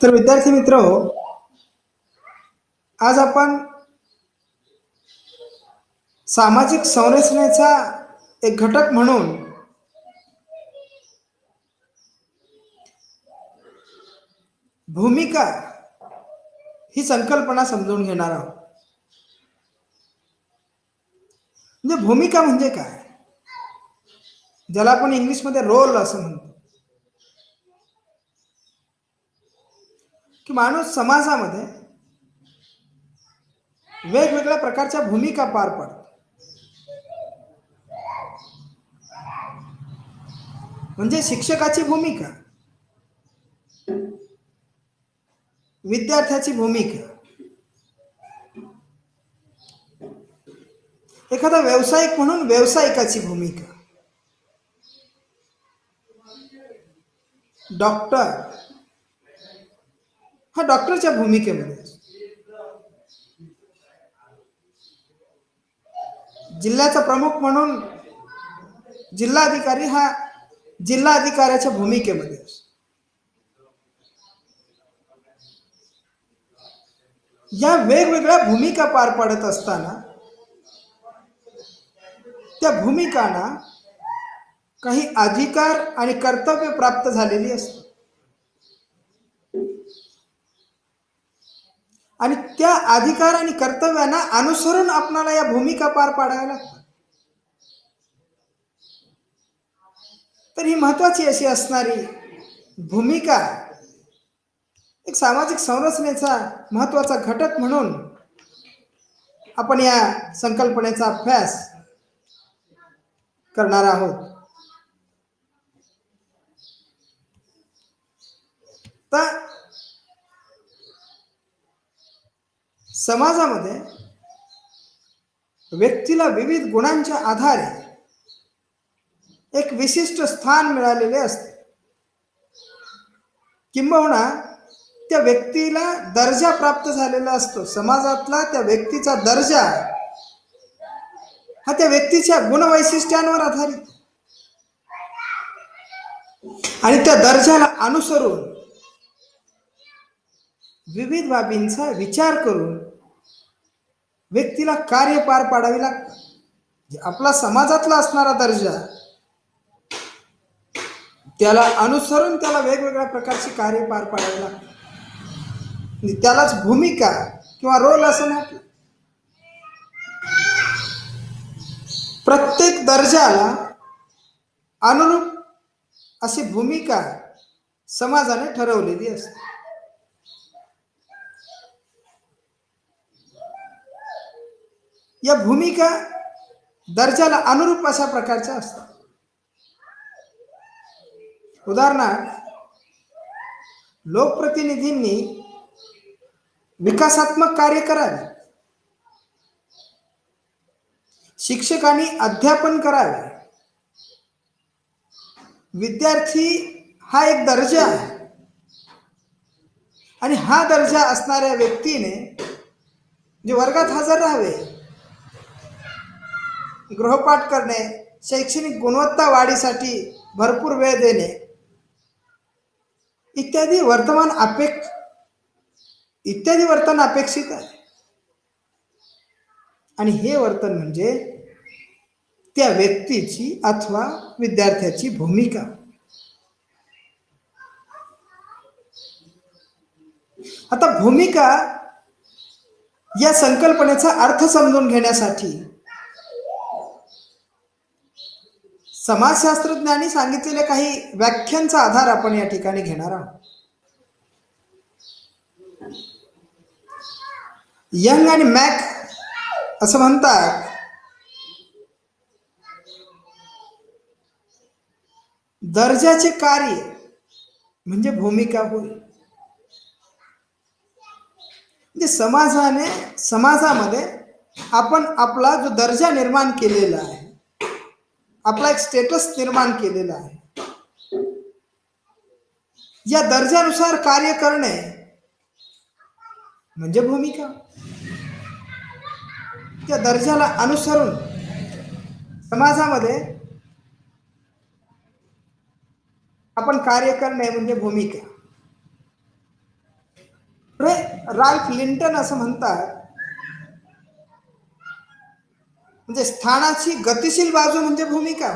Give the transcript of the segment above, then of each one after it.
तर विद्यार्थी मित्र हो, आज आपण सामाजिक संरचनेचा एक घटक म्हणून भूमिका ही संकल्पना समजून घेणार आहोत. म्हणजे भूमिका म्हणजे काय, ज्याला आपण इंग्लिशमध्ये रोल असं म्हणतो, की माणूस समाजामध्ये वेगवेगळ्या प्रकारच्या भूमिका पार पाडतो. म्हणजे शिक्षकाची भूमिका, विद्यार्थ्याची भूमिका, एखादा व्यावसायिक म्हणून व्यावसायिकाची भूमिका, डॉक्टर हा डॉक्टरच्या भूमिकेमध्ये असतो. जिल्ह्याचा प्रमुख म्हणून जिल्हाधिकारी हा जिल्हाधिकाऱ्याच्या भूमिकेमध्ये असतो. या वेगवेगळ्या भूमिका पार पाडत असताना त्या भूमिकांना काही अधिकार आणि कर्तव्य प्राप्त झालेली असतात आणि त्या अधिकार आणि कर्तव्यांना अनुसरून आपणाला या भूमिका पार पाडाव्या लागतात. तर ही महत्वाची अशी असणारी भूमिका एक सामाजिक संरचनेचा महत्वाचा घटक म्हणून आपण या संकल्पनेचा अभ्यास करणार आहोत. तर समाजामध्ये व्यक्तीला विविध गुणांच्या आधारे एक विशिष्ट स्थान मिळालेले असते, किंबहुना त्या व्यक्तीला दर्जा प्राप्त झालेला असतो. समाजातला त्या व्यक्तीचा दर्जा हा त्या व्यक्तीच्या गुणवैशिष्ट्यांवर आधारित आणि त्या दर्जाला अनुसरून विविध बाबींचा विचार करून व्यक्तीला कार्य पार पाडावे लागतात. आपला समाजातला असणारा दर्जा, त्याला अनुसरून त्याला वेगवेगळ्या प्रकारची कार्य पार पाडावी लागतात. त्यालाच भूमिका किंवा रोल असं म्हटलं. प्रत्येक दर्जाला अनुरूप अशी भूमिका समाजाने ठरवलेली असते. या भूमिका दर्जाला अनुरूप अशा प्रकारच्या असतात. उदाहरणार्थ, लोकप्रतिनिधींनी विकासात्मक कार्य करावे, शिक्षकांनी अध्यापन करावे, विद्यार्थी हा एक दर्जा आहे आणि हा दर्जा असणाऱ्या व्यक्तीने जे वर्गात हजर राहावे, गृहपाठ करणे, शैक्षणिक गुणवत्ता वाढीसाठी भरपूर वेळ देणे इत्यादी वर्तन अपेक्षित आहे. आणि हे वर्तन म्हणजे त्या व्यक्तीची अथवा विद्यार्थ्याची भूमिका. आता भूमिका या संकल्पनेचा अर्थ समजून घेण्यासाठी समाजशास्त्रज्ञांनी सांगितलेल्या काही व्याख्यांचा आधार आपण या ठिकाणी घेणार आहोत. यंग आणि मॅक असं म्हणतात, दर्जाचे कार्य म्हणजे भूमिका होय. म्हणजे समाजामध्ये आपण आपला जो दर्जा निर्माण केलेला आहे, आपला एक स्टेटस निर्माण केलेला आहे, या दर्जानुसार कार्य करणे म्हणजे भूमिका. त्या दर्जाला अनुसरून समाजामध्ये आपण कार्य करणे म्हणजे भूमिका. राल्फ लिंटन असं म्हणतात, म्हणजे स्थानाची गतिशील बाजू म्हणजे भूमिका,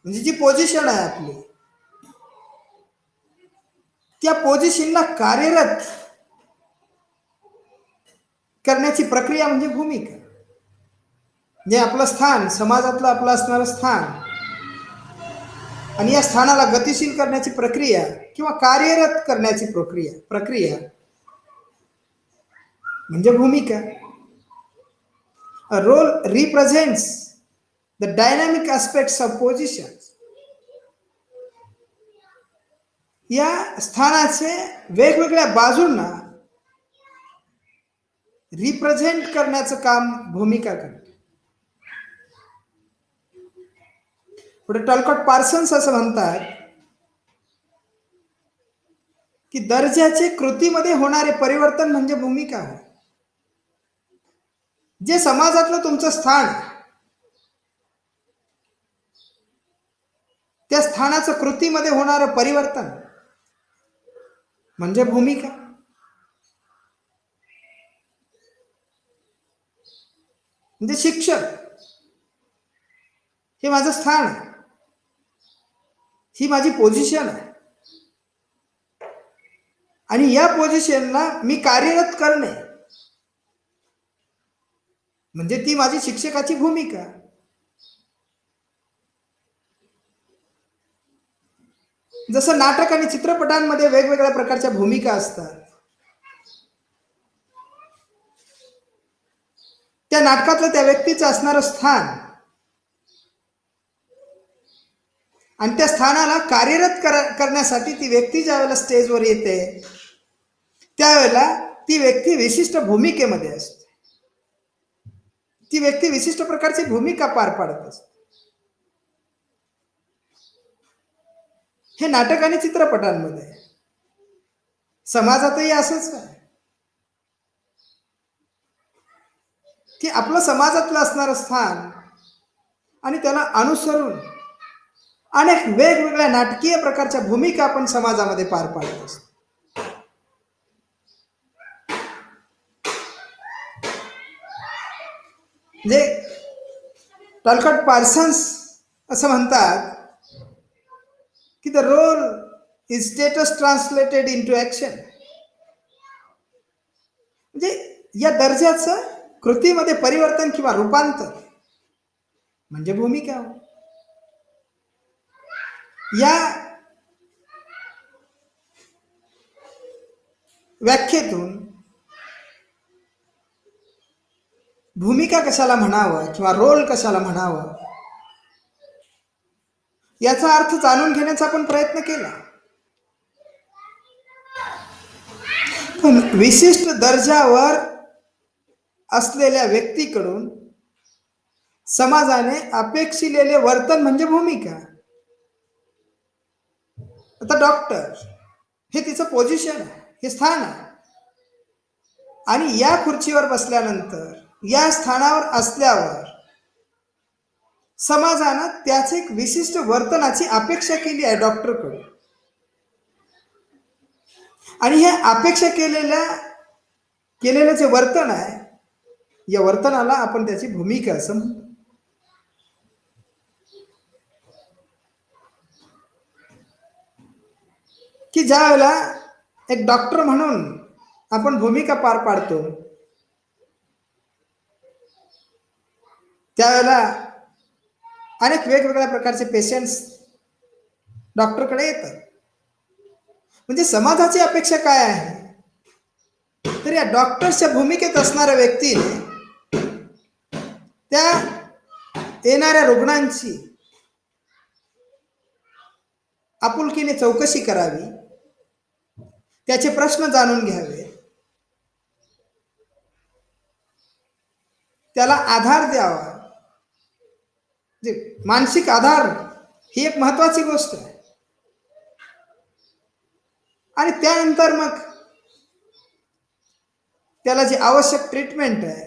म्हणजे जी पोझिशन आहे आपली, त्या पोझिशनला कार्यरत करण्याची प्रक्रिया म्हणजे भूमिका. जे आपलं स्थान, समाजातलं आपलं असणारं स्थान, आणि या स्थानाला गतिशील करण्याची प्रक्रिया किंवा कार्यरत करण्याची प्रक्रिया प्रक्रिया म्हणजे भूमिका. A role represents the dynamic aspects of positions. या स्थानाचे वेगवेगळ्या बाजूंना रिप्रेझेंट करण्याचं काम भूमिका करते. पुढे टॉलकॉट पार्सन्स असं म्हणतात की दर्जाचे कृतीमध्ये होणारे परिवर्तन म्हणजे भूमिका होय. जे समाजातलं तुमचं स्थान, त्या स्थानाचं कृतीमध्ये होणारं परिवर्तन म्हणजे भूमिका. म्हणजे शिक्षक हे माझं स्थान आहे, ही माझी पोझिशन आहे, आणि या पोझिशनला मी कार्यरत करणे म्हणजे ती माझी शिक्षकाची भूमिका. जसं नाटक आणि चित्रपटांमध्ये वेगवेगळ्या प्रकारच्या भूमिका असतात, त्या नाटकातलं त्या व्यक्तीचं असणारं स्थान आणि त्या स्थानाला कार्यरत करण्यासाठी ती व्यक्ती ज्या वेळेला स्टेजवर येते त्यावेळेला ती व्यक्ती विशिष्ट भूमिकेमध्ये असते, ती व्यक्ती विशिष्ट प्रकारची भूमिका पार पाडत असते. हे नाटक आणि चित्रपटांमध्ये, समाजातही असंच आहे की आपलं समाजातलं असणारं स्थान आणि त्याला अनुसरून अनेक वेगवेगळ्या नाटकीय प्रकारच्या भूमिका आपण समाजामध्ये पार पाडत असतो. म्हणजे टॉलकॉट पार्सन्स असं म्हणतात की the role is status translated into action. म्हणजे या दर्जाचं कृतीमध्ये परिवर्तन किंवा रूपांतर म्हणजे भूमिका. या व्याख्येतून भूमिका कशाला म्हणावं किंवा रोल कशाला म्हणावं याचा अर्थ जाणून घेण्याचा आपण प्रयत्न केला. पण विशिष्ट दर्जावर असलेल्या व्यक्तीकडून समाजाने अपेक्षिलेले वर्तन म्हणजे भूमिका. आता डॉक्टर हे तिचं पोझिशन आहे, हे स्थान आहे, आणि या खुर्चीवर बसल्यानंतर, या स्थानावर असल्यावर समाजानं त्याचे एक विशिष्ट वर्तनाची अपेक्षा केली आहे डॉक्टरकडून, आणि हे अपेक्षा केलेलं जे वर्तन आहे, या वर्तनाला आपण त्याची भूमिका असं म्हणतो. की ज्या वेळेला एक डॉक्टर म्हणून आपण भूमिका पार पाडतो त्यावेळेला अनेक वेगवेगळ्या प्रकारचे पेशंट्स डॉक्टरकडे येतात. म्हणजे समाजाची अपेक्षा काय आहे, तर या डॉक्टरच्या भूमिकेत असणाऱ्या व्यक्तीने त्या येणाऱ्या रुग्णांची आपुलकीने चौकशी करावी, त्याचे प्रश्न जाणून घ्यावे, त्याला आधार द्यावा. म्हणजे मानसिक आधार ही एक महत्वाची गोष्ट आहे. आणि त्यानंतर मग त्याला जी आवश्यक ट्रीटमेंट आहे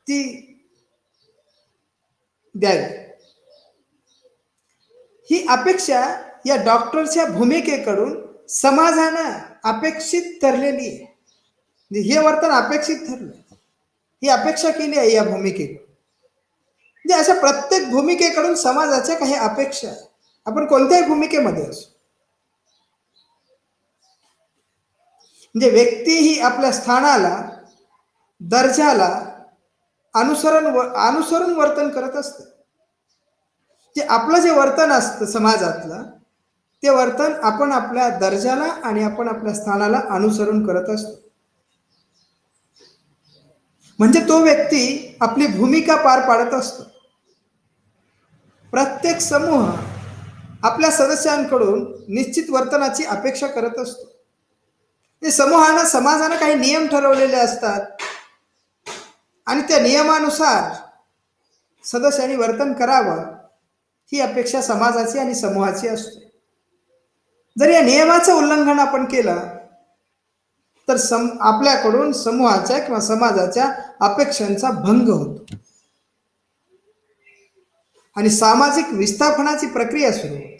ती द्यावी. ही अपेक्षा या डॉक्टरच्या भूमिकेकडून समाजानं अपेक्षित ठरलेली आहे. म्हणजे हे वर्तन अपेक्षित ठरलं, ही अपेक्षा केली आहे या भूमिकेकडून. म्हणजे अशा प्रत्येक भूमिकेकडून समाजाच्या काही अपेक्षा आहे. आपण कोणत्याही भूमिकेमध्ये असो, म्हणजे व्यक्ती ही आपल्या स्थानाला, दर्जाला अनुसरून वर्तन करत असते. जे आपलं जे वर्तन असतं समाजातलं, ते वर्तन आपण आपल्या दर्जाला आणि आपण आपल्या स्थानाला अनुसरून करत असतो. म्हणजे तो व्यक्ती आपली भूमिका पार पाडत असतो. प्रत्येक समूह आपल्या सदस्यांकडून निश्चित वर्तनाची अपेक्षा करत असतो. ते समाजानं काही नियम ठरवलेले असतात आणि त्या नियमानुसार सदस्यांनी वर्तन करावं, ही अपेक्षा समाजाची आणि समूहाची असते. जर या नियमाचं उल्लंघन आपण केलं तर आपल्याकडून समूहाच्या किंवा समाजाच्या अपेक्षांचा भंग होतो आणि सामाजिक विस्थापनाची प्रक्रिया सुरू होते.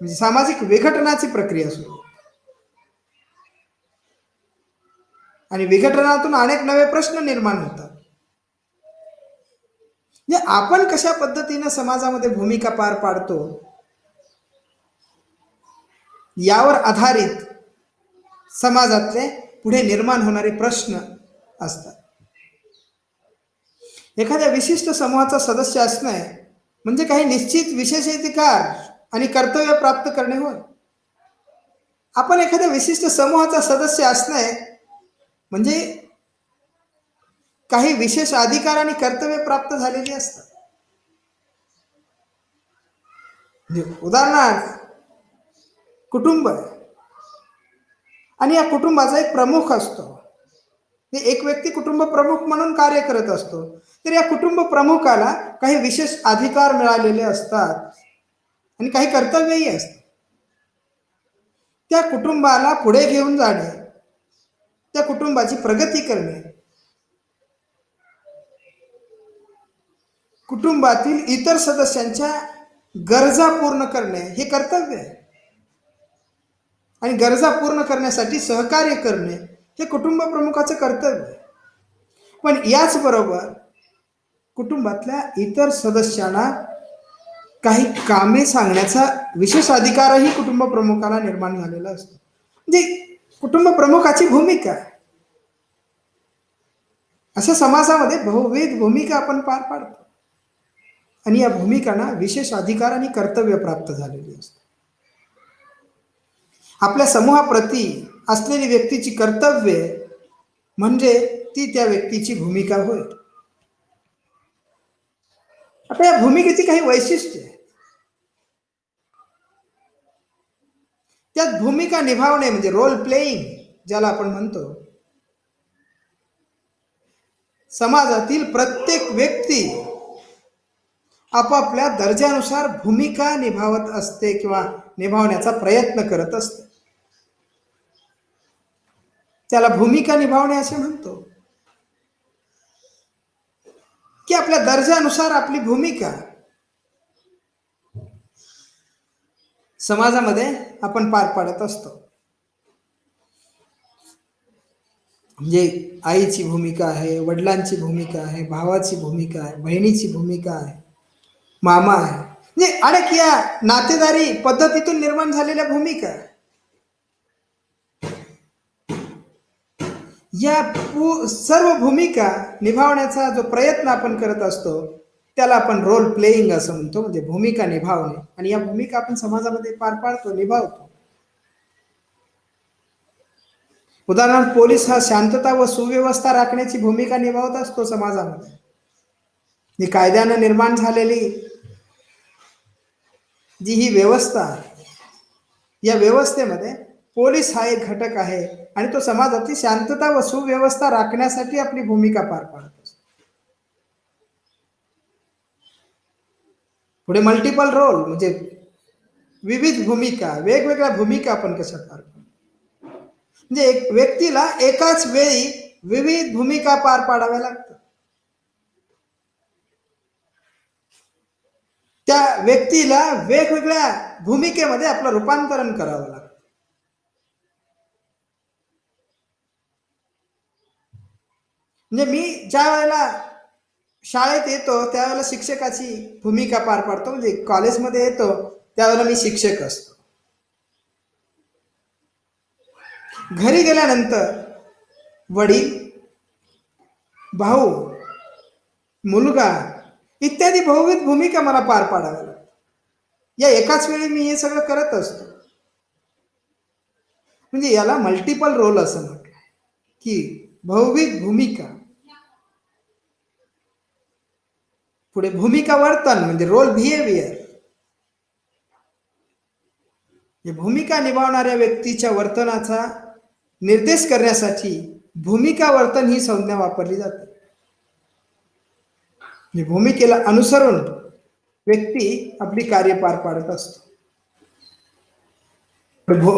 म्हणजे सामाजिक विघटनाची प्रक्रिया सुरू होते आणि विघटनातून अनेक नवे प्रश्न निर्माण होतात. म्हणजे आपण कशा पद्धतीनं समाजामध्ये भूमिका पार पाडतो यावर आधारित समाजातले पुढे निर्माण होणारे प्रश्न असतात. एखाद्या विशिष्ट समूहाचा सदस्य असणे म्हणजे काही निश्चित विशेषाधिकार आणि कर्तव्य प्राप्त करणे होय. आपण एखाद्या विशिष्ट समूहाचा सदस्य असणे म्हणजे काही विशेष अधिकार आणि कर्तव्य प्राप्त झालेली असतात. उदाहरणार्थ कुटुंब आहे आणि या कुटुंबाचा एक प्रमुख असतो. एक व्यक्ती कुटुंब प्रमुख म्हणून कार्य करत असतो. तर या कुटुंब प्रमुखाला काही विशेष अधिकार मिळालेले असतात आणि काही कर्तव्यही असतात. त्या कुटुंबाला पुढे घेऊन जाणे, त्या कुटुंबाची प्रगती करणे, कुटुंबातील इतर सदस्यांच्या गरजा पूर्ण करणे हे कर्तव्य आहे आणि गरजा पूर्ण करण्यासाठी सहकार्य करणे हे कुटुंब प्रमुखाचं कर्तव्य आहे. पण याचबरोबर कुटुंबातल्या इतर सदस्यांना काही कामे सांगण्याचा विशेष अधिकारही कुटुंब प्रमुखाला निर्माण झालेला असतो. म्हणजे कुटुंब प्रमुखाची भूमिका, अशा समाजामध्ये बहुविध भूमिका आपण पार पाडतो आणि या भूमिकांना विशेष अधिकार आणि कर्तव्य प्राप्त झालेली असते. आपल्या समूहाप्रती असलेली व्यक्तीची कर्तव्य म्हणजे ती त्या व्यक्तीची भूमिका होय. आता या भूमिकेची काही वैशिष्ट्ये, त्यात भूमिका निभावणे म्हणजे रोल प्लेइंग ज्याला आपण म्हणतो, समाजातील प्रत्येक व्यक्ती आपापल्या दर्जानुसार भूमिका निभावत असते किंवा निभावण्याचा प्रयत्न करत असते. त्याला भूमिका निभावणे असे म्हणतो की आपल्या दर्जानुसार आपली भूमिका समाजामध्ये आपण पार पाडत असतो. म्हणजे आईची भूमिका आहे, वडिलांची भूमिका आहे, भावाची भूमिका आहे, बहिणीची भूमिका आहे, मामा आहे. म्हणजे अनेक या नातेदारी पद्धतीतून निर्माण झालेल्या भूमिका, या सर्व भूमिका निभावण्याचा जो प्रयत्न आपण करत असतो त्याला आपण रोल प्लेइंग असं म्हणतो. म्हणजे भूमिका निभावणे आणि या भूमिका आपण समाजामध्ये पार पाडतो, निभावतो. उदाहरणार्थ पोलीस हा शांतता व सुव्यवस्था राखण्याची भूमिका निभावत असतो समाजामध्ये. ही कायद्यानं निर्माण झालेली जी ही व्यवस्था, या व्यवस्थेमध्ये पोलीस हा एक घटक आहे आणि तो समाजाची शांतता व सुव्यवस्था राखण्यासाठी आपली भूमिका पार पाडत असतो. पुढे मल्टिपल रोल म्हणजे विविध भूमिका, वेगवेगळ्या भूमिका आपण कशा पार पाडतो. म्हणजे एक व्यक्तीला एकाच वेळी विविध भूमिका पार पाडाव्या लागतात. त्या व्यक्तीला वेगवेगळ्या भूमिकेमध्ये आपलं रूपांतरण करावं लागतं. म्हणजे मी ज्या वेळेला शाळेत येतो त्यावेळेला शिक्षकाची भूमिका पार पाडतो, म्हणजे कॉलेजमध्ये येतो त्यावेळेला मी शिक्षक असतो. घरी गेल्यानंतर वडील, भाऊ, मुलगा इत्यादी बहुविध भूमिका मला पार पाडाव्या लागतात. या एकाच वेळी मी हे सगळं करत असतो. म्हणजे याला मल्टिपल रोल असं म्हटलं की बहुविध भूमिका. पुढे भूमिका वर्तन म्हणजे रोल बिहेवियर. भूमिका निभावणाऱ्या व्यक्तीच्या वर्तनाचा निर्देश करण्यासाठी भूमिका वर्तन ही संज्ञा वापरली जाते. भूमिकेला अनुसरून व्यक्ती आपली कार्य पार पाडत असतो.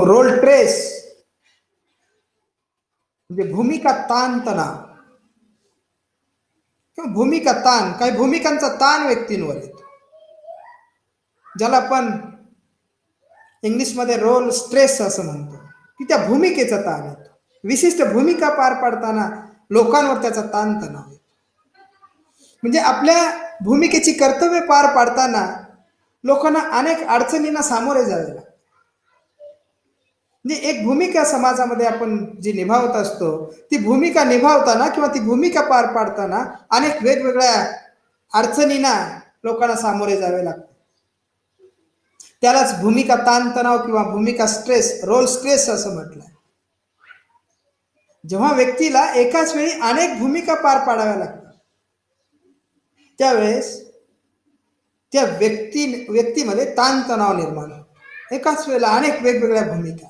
रोल ट्रेस म्हणजे भूमिका ताण तणाव किंवा भूमिका ताण, काही भूमिकांचा ताण व्यक्तींवर येतो, ज्याला आपण इंग्लिशमध्ये रोल स्ट्रेस असं म्हणतो, की त्या भूमिकेचा ताण येतो. विशिष्ट भूमिका पार पाडताना लोकांवर त्याचा ताण तणाव येतो. म्हणजे आपल्या भूमिकेची कर्तव्य पार पाडताना लोकांना अनेक अडचणींना सामोरे जावे लागते. म्हणजे एक भूमिका समाजामध्ये आपण जी निभावत असतो, ती भूमिका निभावताना किंवा ती भूमिका पार पाडताना अनेक वेगवेगळ्या अडचणींना लोकांना सामोरे जावे लागते. त्यालाच भूमिका ताणतणाव किंवा भूमिका स्ट्रेस, रोल स्ट्रेस असं म्हटलंय. जेव्हा व्यक्तीला एकाच वेळी अनेक भूमिका पार पाडाव्या लागतात त्यावेळेस त्या व्यक्तीमध्ये ताणतणाव निर्माण होतो. एकाच वेळेला अनेक वेगवेगळ्या भूमिका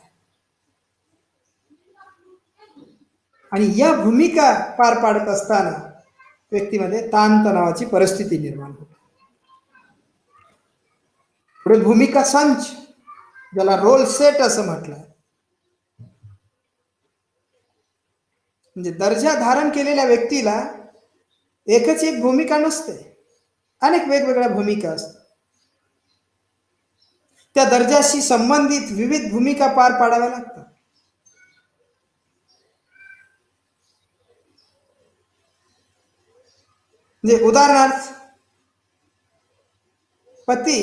आणि या भूमिका पार पाडत असताना व्यक्तीमध्ये ताणतणावाची परिस्थिती निर्माण होते. पुढे भूमिका संच, ज्याला रोल सेट असं म्हटलंय. म्हणजे दर्जा धारण केलेल्या व्यक्तीला एकच एक भूमिका नसते, अनेक वेगवेगळ्या भूमिका असतात. त्या दर्जाशी संबंधित विविध भूमिका पार पाडाव्या लागतात. म्हणजे उदाहरणार्थ पती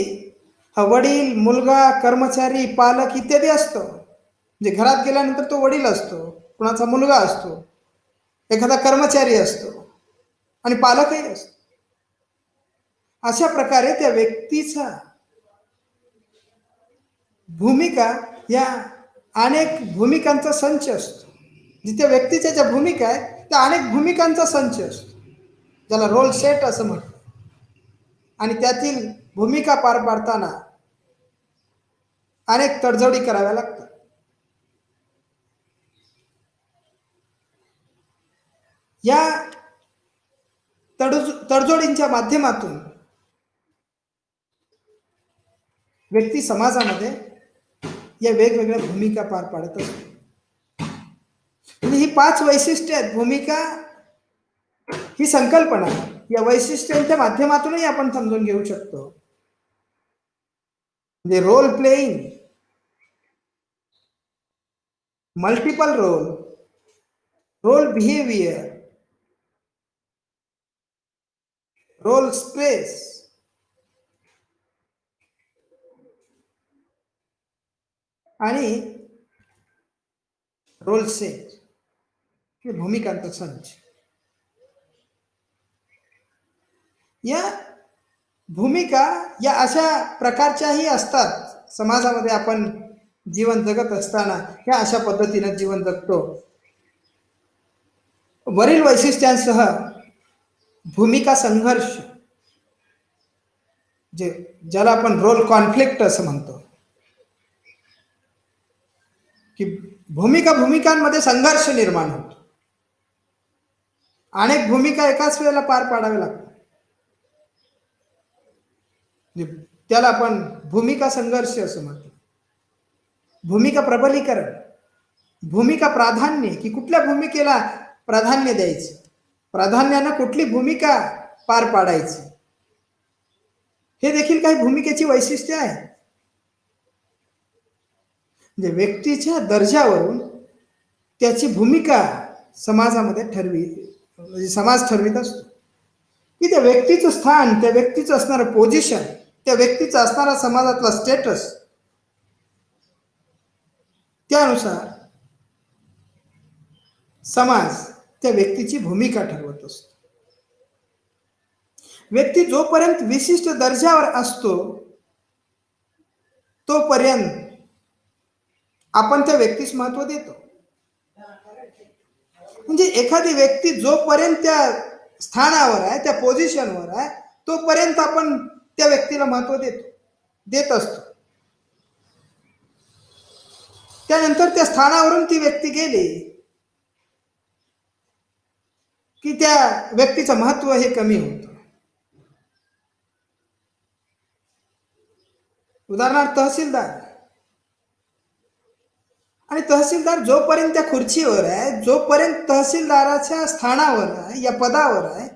हा वडील, मुलगा, कर्मचारी, पालक इत्यादी असतो. म्हणजे घरात गेल्यानंतर तो वडील असतो, कुणाचा मुलगा असतो, एखादा कर्मचारी असतो आणि पालकही असतो. अशा प्रकारे त्या व्यक्तीचा भूमिका या अनेक भूमिकांचा संच असतो. जिथे व्यक्तीच्या ज्या भूमिका आहेत त्या अनेक भूमिकांचा संच असतो, ज्याला रोल सेट असं म्हणतात. आणि त्यातील भूमिका पार पाडताना अनेक तडजोडी कराव्या लागतात. या तडजोडींच्या माध्यमातून व्यक्ती समाजामध्ये या वेगवेगळ्या भूमिका पार पाडत असतो. म्हणजे ही 5 वैशिष्ट्ये आहेत. भूमिका ही संकल्पना या वैशिष्ट्यांच्या माध्यमातूनही आपण समजून घेऊ शकतो. म्हणजे role playing, multiple role behaviour, role stress आणि रोल सेट हे भूमिकांचा संच. या भूमिका या अशा प्रकारच्याही असतात समाजामध्ये. आपण जीवन जगत असताना या अशा पद्धतीने जीवन जगतो. वरील वैशिष्ट्यांसह भूमिका संघर्ष, ज्याला आपण रोल कॉन्फ्लिक्ट असं म्हणतो, की भूमिकांमध्ये संघर्ष निर्माण होतो. अनेक भूमिका एकाच वेळेला पार पाडाव्या लागतात. त्याला आपण भूमिका संघर्ष असं म्हणतो. भूमिका प्रबलीकरण, भूमिका प्राधान्य, की कुठल्या भूमिकेला प्राधान्य द्यायचं, प्राधान्यानं कुठली भूमिका पार पाडायची, हे देखील काही भूमिकेची वैशिष्ट्ये आहेत. म्हणजे व्यक्तीच्या दर्जावरून त्याची भूमिका समाजामध्ये म्हणजे समाज ठरवित असतो की त्या व्यक्तीचं स्थान, त्या व्यक्तीचं असणारं पोझिशन, त्या व्यक्तीचा असणारा समाजातला स्टेटस, त्यानुसार समाज त्या व्यक्तीची भूमिका ठरवत असतो. व्यक्ती जोपर्यंत विशिष्ट दर्जावर असतो तोपर्यंत आपण त्या व्यक्तीस महत्व देतो. म्हणजे एखादी व्यक्ती जोपर्यंत त्या स्थानावर आहे, त्या पोझिशनवर आहे, तोपर्यंत आपण त्या व्यक्तीला महत्व देत असतो. त्यानंतर त्या स्थानावरून ती व्यक्ती गेली की त्या व्यक्तीचं महत्व हे कमी होतं. उदाहरणार्थ तहसीलदार. आणि तहसीलदार जोपर्यंत त्या खुर्चीवर आहे, जोपर्यंत तहसीलदाराच्या स्थानावर आहे, या पदावर आहे,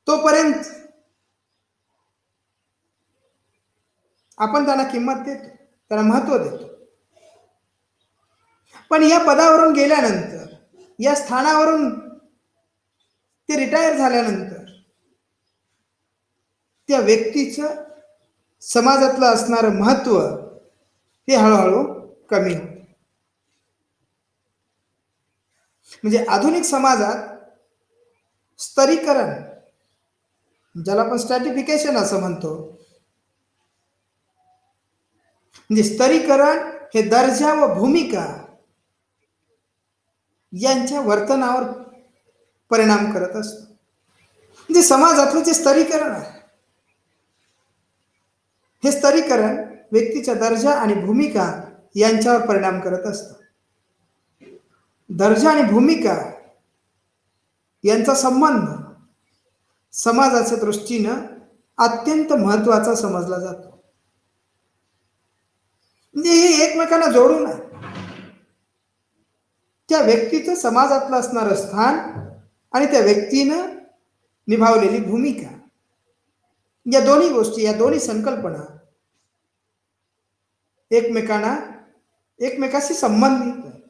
तोपर्यंत आपण त्यांना किंमत देतो, त्याला महत्व देतो. पण या पदावरून गेल्यानंतर, या स्थानावरून ते रिटायर झाल्यानंतर त्या व्यक्तीचं समाजातलं असणारं महत्व हे हळूहळू कमी होतं. म्हणजे आधुनिक समाजात स्तरीकरण, ज्याला आपण स्ट्रॅटिफिकेशन असं म्हणतो, म्हणजे स्तरीकरण हे दर्जा व भूमिका यांच्या वर्तनावर परिणाम करत असतं. म्हणजे समाजातलं जे स्तरीकरण आहे, हे स्तरीकरण व्यक्तीच्या दर्जा आणि भूमिका यांच्यावर परिणाम करत असतं. दर्जा आणि भूमिका यांचा संबंध समाजाच्या दृष्टीनं अत्यंत महत्वाचा समजला जातो. म्हणजे हे एकमेकांना जोडून आहे. त्या व्यक्तीचं समाजातलं असणारं स्थान आणि त्या व्यक्तीनं निभावलेली भूमिका, या दोन्ही गोष्टी, या दोन्ही संकल्पना एकमेकाशी संबंधित आहेत.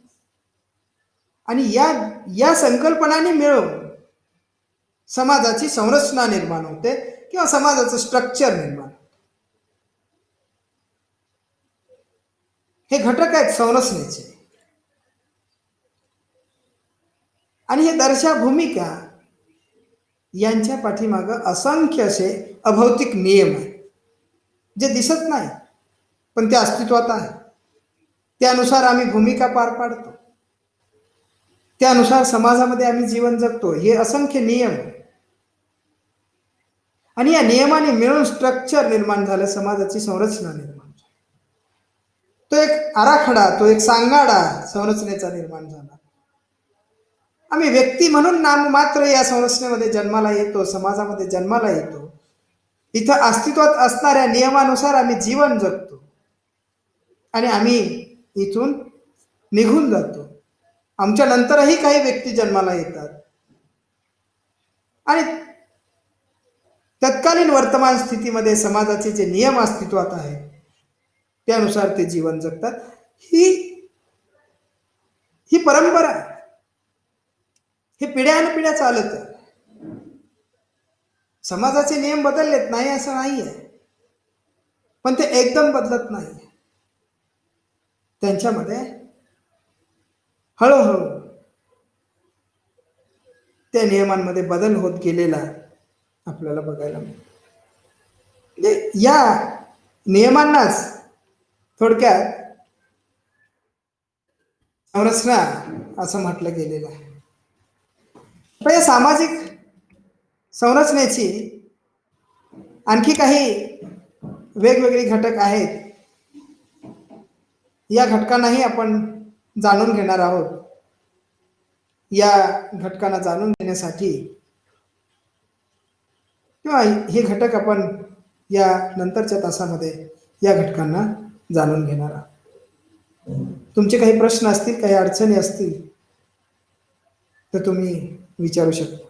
आणि या संकल्पनांनी मिळून समाजाची संरचना निर्माण होते किंवा समाजाचं स्ट्रक्चर निर्माण होते. हे घटक आहेत संरचनेचे. आणि हे दर्शा भूमिका यांच्या पाठीमागं असंख्य असे अभौतिक नियम आहेत, जे दिसत नाही पण ते अस्तित्वात आहे. त्यानुसार आम्ही भूमिका पार पाडतो, त्यानुसार समाजामध्ये आम्ही जीवन जगतो. हे असंख्य नियम, आणि या नियमाने मिळून स्ट्रक्चर निर्माण झालं, समाजाची संरचना निर्माण झाली. तो एक आराखडा, तो एक सांगाडा संरचनेचा निर्माण झाला. आम्ही व्यक्ती म्हणून नाममात्र या संरचनेमध्ये जन्माला येतो, समाजामध्ये जन्माला येतो. इथं अस्तित्वात असणाऱ्या नियमानुसार आम्ही जीवन जगतो आणि आम्ही इथून निघून जातो. आमच्या नंतरही काही व्यक्ती जन्माला येतात आणि तत्कालीन वर्तमान स्थितीमध्ये समाजाचे जे नियम अस्तित्वात आहेत त्यानुसार ते जीवन जगतात. ही परंपरा, हे पिढ्यानपिढ्या चालत आहे. समाजाचे नियम बदललेत नाही असं नाही आहे, पण ते एकदम बदलत नाही. त्यांच्यामध्ये हळूहळू त्या नियमांमध्ये बदल होत गेलेला आपल्याला बघायला मिळतो. म्हणजे या नियमांनाच थोडक्यात संरचना असं म्हटलं गेलेलं आहे. पण या सामाजिक संरचनेची आणखी काही वेगवेगळी घटक आहेत. या घटकांनाही आपण जाणून घेणार आहोत. या घटकांना जाणून घेण्यासाठी किंवा हे घटक आपण या नंतरच्या तासामध्ये या घटकांना जाणून घेणार आहोत. तुमचे काही प्रश्न असतील, काही अडचणी असतील तर तुम्ही विचारू शकता.